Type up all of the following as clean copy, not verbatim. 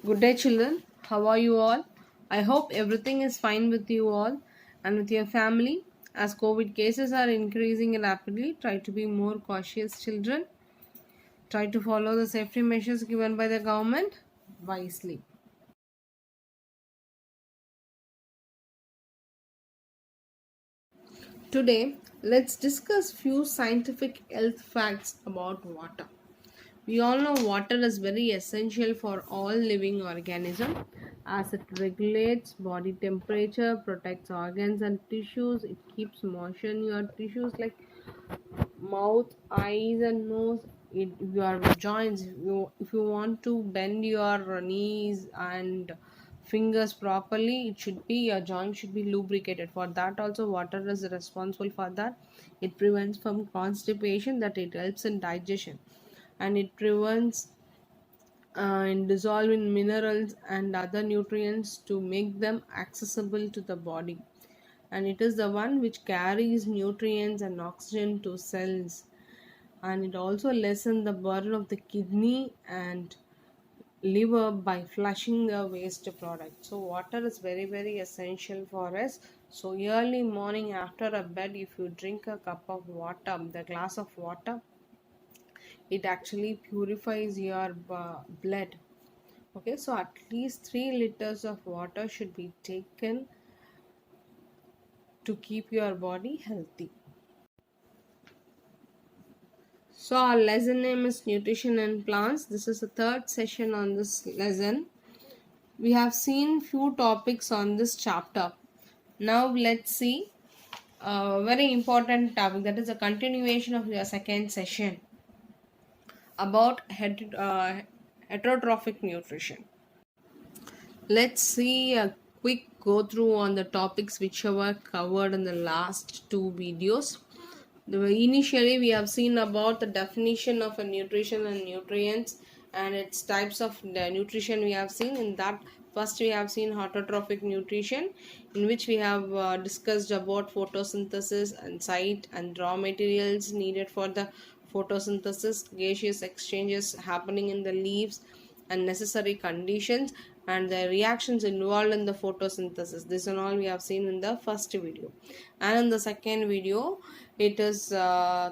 Good day, children. How are you all? I hope everything is fine with you all and with your family. As COVID cases are increasing rapidly, try to be more cautious, children. Try to follow the safety measures given by the government wisely. Today, let's discuss few scientific health facts about water. We all know water is very essential for all living organisms as it regulates body temperature, protects organs and tissues, it keeps moisture in your tissues like mouth, eyes and nose, your joints. If you want to bend your knees and fingers properly, it should be your joint should be lubricated. For that also water is responsible for that. It prevents from constipation, that it helps in digestion, and it prevents and dissolve in minerals and other nutrients to make them accessible to the body, and it is the one which carries nutrients and oxygen to cells, and it also lessens the burden of the kidney and liver by flushing the waste product. So water is very essential for us. So early morning after a bed, if you drink a cup of water, the glass of water, it actually purifies your blood. Okay, so at least 3 liters of water should be taken to keep your body healthy. So our lesson name is Nutrition and Plants. This is the third session on this lesson. We have seen few topics on this chapter. Now let's see a very important topic, that is a continuation of your second session about heterotrophic nutrition. Let's see a quick go through on the topics which were covered in the last two videos. Initially, we have seen about the definition of a nutrition and nutrients and its types of the nutrition. We have seen in that first we have seen autotrophic nutrition, in which we have discussed about photosynthesis and site and raw materials needed for the photosynthesis, gaseous exchanges happening in the leaves and necessary conditions and the reactions involved in the photosynthesis. This and all we have seen in the first video, and in the second video it is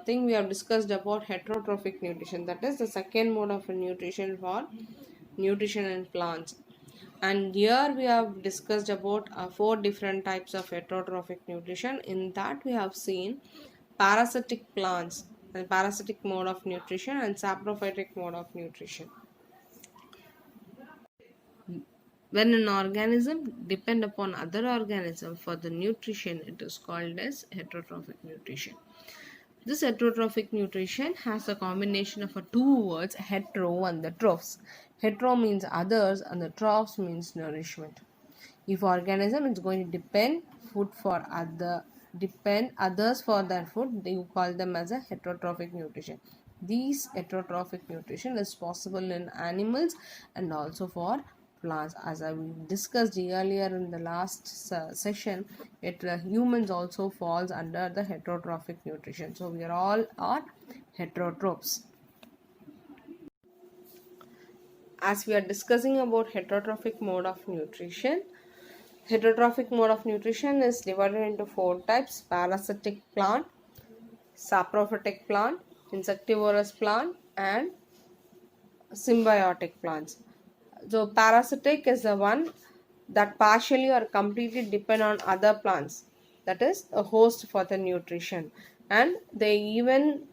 thing we have discussed about heterotrophic nutrition, that is the second mode of nutrition for nutrition and plants. And here we have discussed about four different types of heterotrophic nutrition. In that we have seen parasitic plants and parasitic mode of nutrition and saprophytic mode of nutrition. When an organism depend upon other organism for the nutrition, it is called as heterotrophic nutrition. This heterotrophic nutrition has a combination of two words, hetero and the trophs. Hetero means others and the trophs means nourishment. If organism is going to depend others for their food, you call them as a heterotrophic nutrition. These heterotrophic nutrition is possible in animals and also for plants. As I discussed earlier in the last session, humans also falls under the heterotrophic nutrition. So we are all are heterotrophs. As we are discussing about heterotrophic mode of nutrition, heterotrophic mode of nutrition is divided into four types: parasitic plant, saprophytic plant, insectivorous plant, and symbiotic plants. So parasitic is the one that partially or completely depend on other plants, that is a host for the nutrition, and they even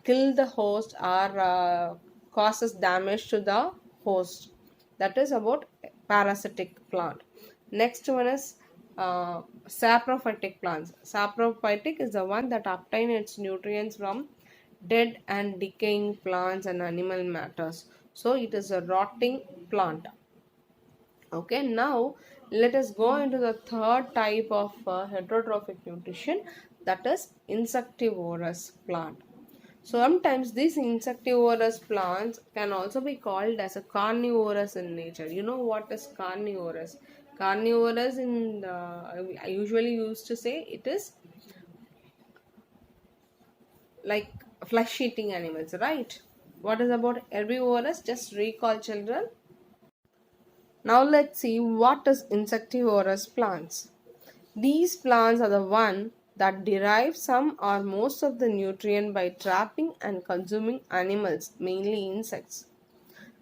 kill the host or causes damage to the host. That is about parasitic plant. Next one is saprophytic plants. Saprophytic is the one that obtain its nutrients from dead and decaying plants and animal matters. So it is a rotting plant. Okay, now let us go into the third type of heterotrophic nutrition, that is insectivorous plant. So sometimes these insectivorous plants can also be called as a carnivorous in nature. You know what is carnivorous? Carnivorous I usually used to say it is like flesh eating animals, right? What is about herbivorous? Just recall, children. Now let's see what is insectivorous plants. These plants are the one that derive some or most of the nutrient by trapping and consuming animals, mainly insects.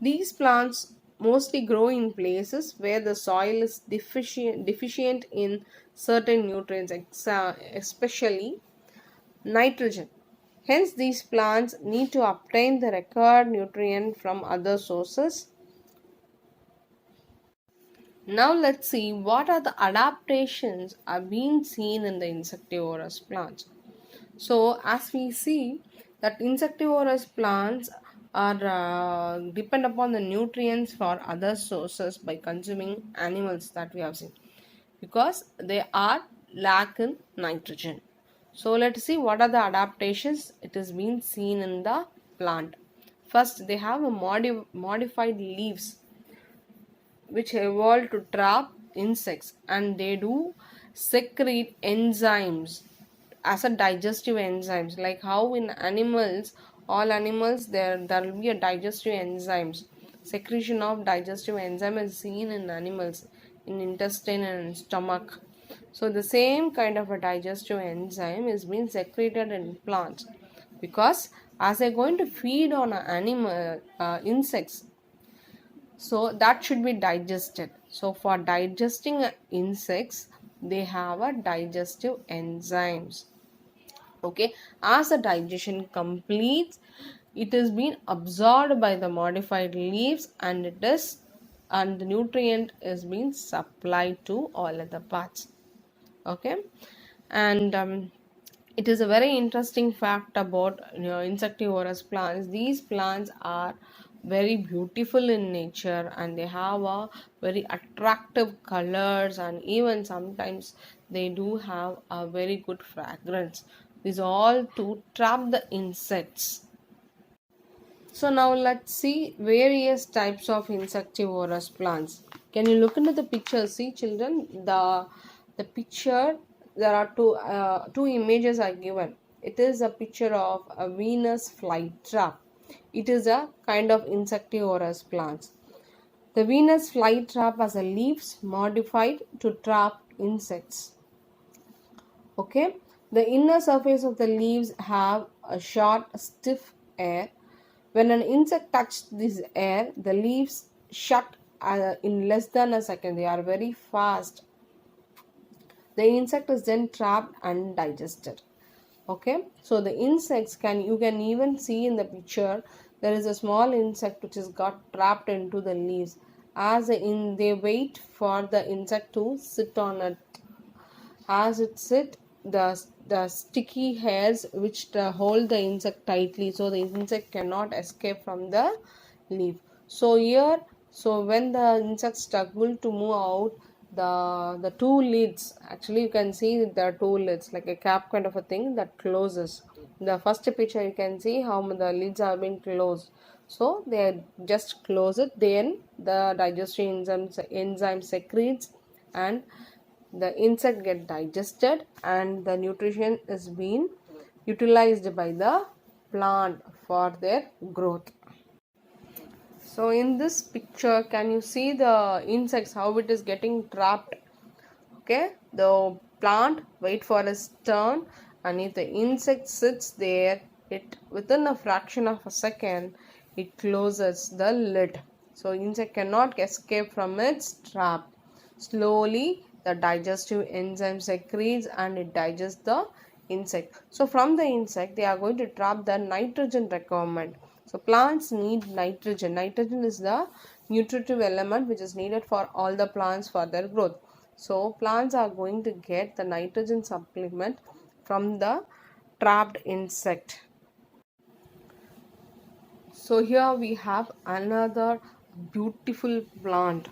These plants mostly grow in places where the soil is deficient in certain nutrients, especially nitrogen. Hence, these plants need to obtain the required nutrient from other sources. Now let's see what are the adaptations are being seen in the insectivorous plants. So as we see that insectivorous plants are depend upon the nutrients for other sources by consuming animals that we have seen because they are lack in nitrogen. So let's see what are the adaptations it is being seen in the plant. First, they have a modified leaves which evolved to trap insects, and they do secrete enzymes as a digestive enzymes, like how in animals, all animals, there will be a digestive enzymes. Secretion of digestive enzyme is seen in animals in intestine and stomach. So the same kind of a digestive enzyme is being secreted in plants because as they're going to feed on animal insects, so that should be digested. So for digesting insects, they have a digestive enzymes. Okay, as the digestion completes, it is being absorbed by the modified leaves, and the nutrient is being supplied to all other parts. Okay, and it is a very interesting fact about insectivorous plants. These plants are very beautiful in nature, and they have a very attractive colors, and even sometimes they do have a very good fragrance. These all to trap the insects. So now let's see various types of insectivorous plants. Can you look into the picture? See, children, the picture, there are two images are given. It is a picture of a Venus flytrap. It is a kind of insectivorous plants. The Venus flytrap has a leaves modified to trap insects. Okay, the inner surface of the leaves have a short stiff air. When an insect touches this air, the leaves shut in less than a second. They are very fast. The insect is then trapped and digested. Okay, so the insects you can even see in the picture, there is a small insect which is got trapped into the leaves. They wait for the insect to sit on it. As it sits, the sticky hairs which hold the insect tightly, so the insect cannot escape from the leaf. So here, so when the insect struggle to move out, the two lids, actually you can see there are two lids like a cap kind of a thing that closes. The first picture you can see how the lids are being closed. So they just close it, then the digestive enzyme secretes, and the insect get digested, and the nutrition is being utilized by the plant for their growth. So in this picture, can you see the insects how it is getting trapped? Okay, the plant wait for its turn, and if the insect sits there, it within a fraction of a second it closes the lid, so insect cannot escape from its trap. Slowly the digestive enzyme secretes and it digests the insect. So from the insect they are going to trap the nitrogen requirement. So plants need nitrogen. Nitrogen is the nutritive element which is needed for all the plants for their growth. So plants are going to get the nitrogen supplement from the trapped insect. So here we have another beautiful plant.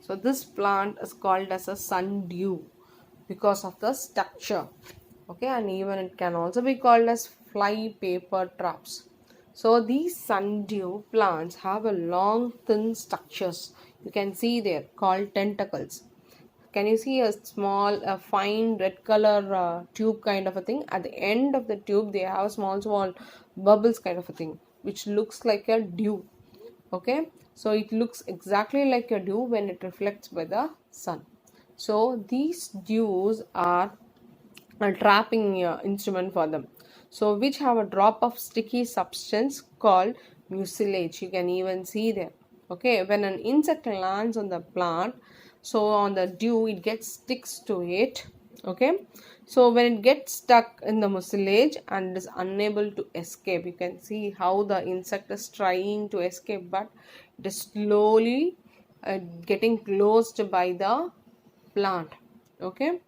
So this plant is called as a sundew because of the structure. Okay, and even it can also be called as fly paper traps. So these sundew plants have a long thin structures. You can see there called tentacles. Can you see a small, a fine red color tube kind of a thing? At the end of the tube, they have small bubbles kind of a thing, which looks like a dew. Okay, so it looks exactly like a dew when it reflects by the sun. So these dews are a trapping instrument for them, so which have a drop of sticky substance called mucilage. You can even see there. Okay, when an insect lands on the plant, so on the dew it gets sticks to it. Okay, so when it gets stuck in the mucilage and is unable to escape, you can see how the insect is trying to escape, but it is slowly getting closed by the plant. Okay,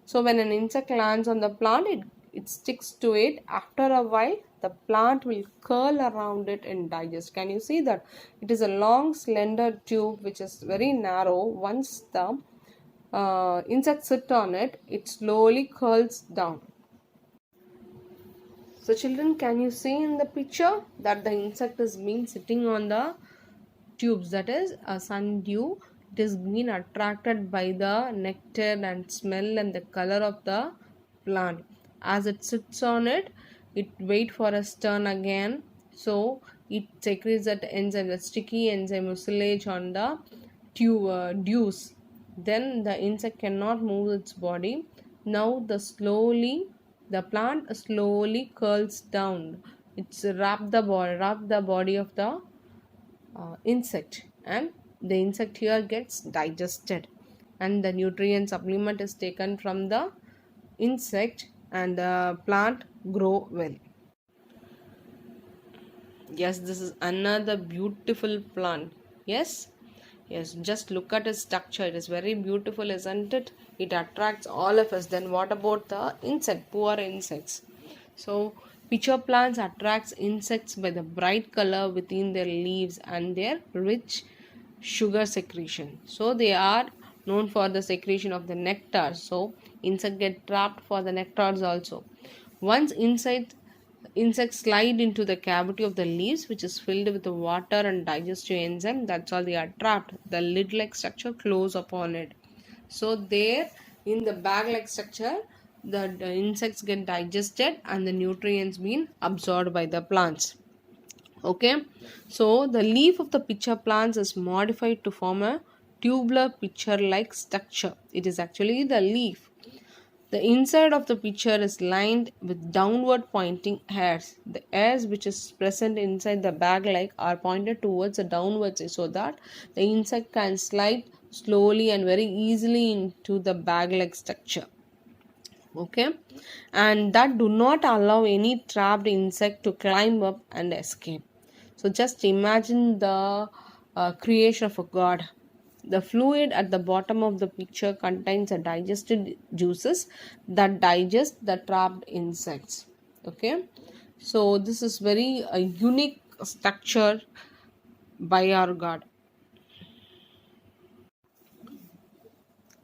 so when an insect lands on the plant, it sticks to it. After a while, the plant will curl around it and digest. Can you see that? It is a long slender tube which is very narrow. Once the insect sit on it, it slowly curls down. So children, can you see in the picture that the insect is being sitting on the tubes, that is a sundew. It is being attracted by the nectar and smell and the color of the plant. As it sits on it, it wait for a turn again. So it secretes that enzyme, the sticky enzyme mucilage on the dews. Then the insect cannot move its body. Now the plant slowly curls down. It's wrap the body of the insect, and the insect here gets digested, and the nutrient supplement is taken from the insect, and the plant grow well. Yes, this is another beautiful plant. Yes, yes, just look at its structure. It is very beautiful, isn't it? It attracts all of us. Then what about the insect, poor insects? So pitcher plants attracts insects by the bright color within their leaves and their rich sugar secretion. So they are known for the secretion of the nectar. So insect get trapped for the nectars also. Once insects slide into the cavity of the leaves, which is filled with the water and digestive enzyme, that's all, they are trapped. The lid like structure close upon it. So there in the bag like structure, the insects get digested and the nutrients being absorbed by the plants. Okay, so the leaf of the pitcher plants is modified to form a tubular pitcher like structure. It is actually the leaf. The inside of the pitcher is lined with downward pointing hairs. The hairs which is present inside the bag like are pointed towards the downwards, so that the insect can slide slowly and very easily into the bag like structure. Okay, and that do not allow any trapped insect to climb up and escape. So just imagine the creation of a god. The fluid at the bottom of the picture contains a digested juices that digest the trapped insects. Okay, so this is very a unique structure by our god.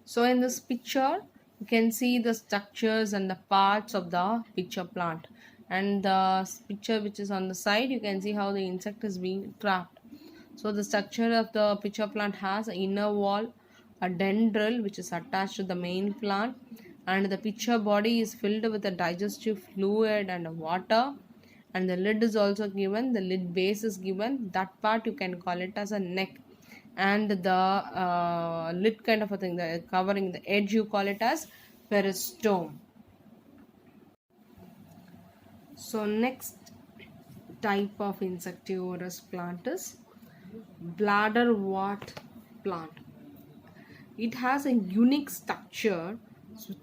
So in this picture, you can see the structures and the parts of the pitcher plant. And the picture which is on the side, you can see how the insect is being trapped. So the structure of the pitcher plant has an inner wall, a dendril which is attached to the main plant, and the pitcher body is filled with a digestive fluid and water. And the lid is also given, the lid base is given. That part you can call it as a neck, and the lid kind of a thing, the covering the edge, you call it as peristome. So next type of insectivorous plant is bladderwort plant. It has a unique structure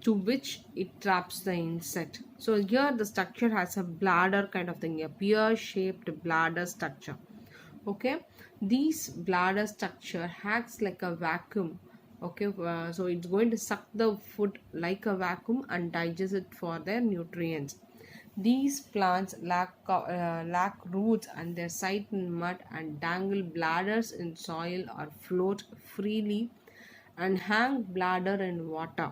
to which it traps the insect. So here the structure has a bladder kind of thing, a pear shaped bladder structure. Okay, this bladder structure acts like a vacuum. Okay, so it's going to suck the food like a vacuum and digest it for their nutrients. These plants lack roots, and they site in mud and dangle bladders in soil or float freely and hang bladder in water.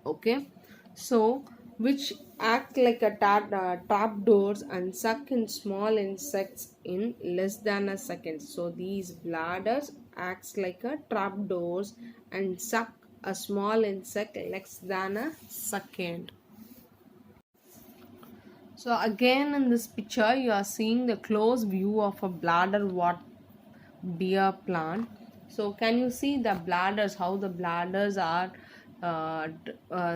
Okay, so which act like a trap doors and suck in small insects in less than a second. So these bladders acts like a trap doors and suck a small insect less than a second. So again in this picture you are seeing the close view of a bladderwort deer plant. So can you see the bladders, how the bladders are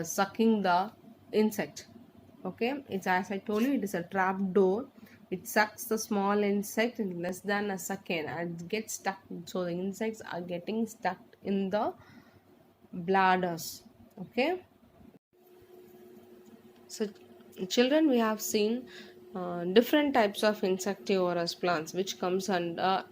sucking the insect? Okay, it's as I told you, it is a trap door. It sucks the small insect in less than a second and gets stuck. So the insects are getting stuck in the bladders. Okay, so children, we have seen different types of insectivorous plants which comes under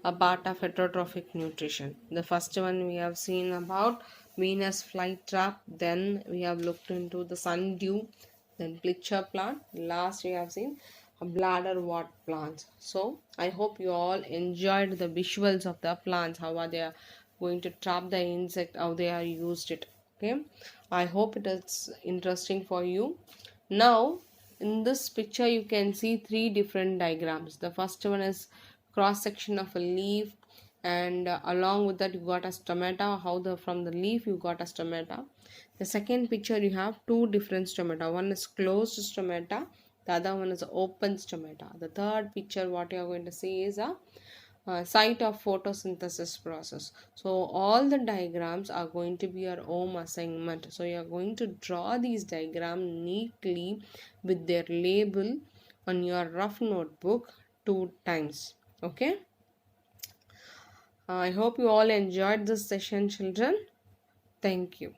a part of heterotrophic nutrition. The first one we have seen about Venus flytrap, then we have looked into the sundew, then Plitcher plant, last we have seen a bladderwort plants. So I hope you all enjoyed the visuals of the plants, how are they are going to trap the insect, how they are used it. Okay, I hope it is interesting for you. Now in this picture you can see three different diagrams. The first one is cross section of a leaf, and along with that you got a stomata, how the from the leaf you got a stomata. The second picture you have two different stomata, one is closed stomata, the other one is open stomata. The third picture what you are going to see is a site of photosynthesis process. So all the diagrams are going to be your home assignment. So you are going to draw these diagrams neatly with their label on your rough notebook 2 times. Okay, I hope you all enjoyed this session, children. Thank you.